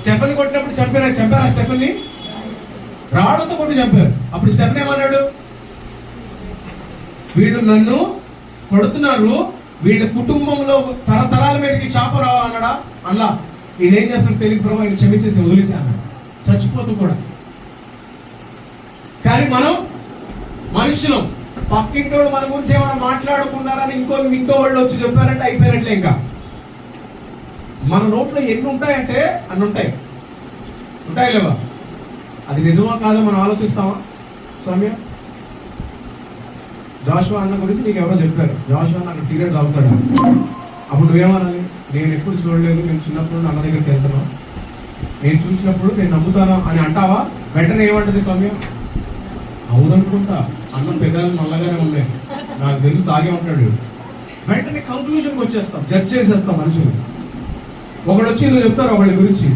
Stephen కొట్టినప్పుడు చంపారా స్టెఫెన్ని? రాళ్లతో కొట్టి చంపారు. అప్పుడు స్టెఫెన్ ఏమన్నాడు? వీళ్ళు నన్ను కొడుతున్నారు, వీళ్ళ కుటుంబంలో తరతరాల మీదకి శాపం రావాలన్నాడా? అలా ఈయనేం చేస్తాడు తెలియదు ప్రభు, ఆయన క్షమించేసి వదిలేసి అన్నాడు, చచ్చిపోతూ కూడా. కానీ మనం మనుషులం, పక్కింటోడు మన గురించి ఏమైనా మాట్లాడుకున్నారని ఇంకో వాళ్ళు వచ్చి చెప్పారంటే అయిపోయినట్లే. ఇంకా మన నోట్లో ఎన్ని ఉంటాయంటే అన్ని ఉంటాయి లేవా? అది నిజమా కాదో మనం ఆలోచిస్తామా? స్వామి, జాషువా అన్న గురించి నీకు ఎవరో చెప్పారు, జాషువా అన్న అక్కడ సిగరెట్ తాగుతాడు, అప్పుడు నువ్వేమనాలి? నేను ఎప్పుడు చూడలేదు, నేను చిన్నప్పుడు అన్న దగ్గరికి వెళ్తున్నాను, నేను చూసినప్పుడు నేను నమ్ముతాను అని అంటావా? వెంటనే ఏమంటది సౌమ్య? అవుననుకుంటా, అన్నం పెద్దలు నల్లగానే ఉన్నాయి, నాకు తెలుసు తాగే ఉంటాడు. వెంటనే కంక్లూజన్కి వచ్చేస్తాం, జడ్జ్ చేసేస్తాం మనుషులు. ఒకళ్ళు వచ్చి చెప్తారు ఒకళ్ళ గురించి,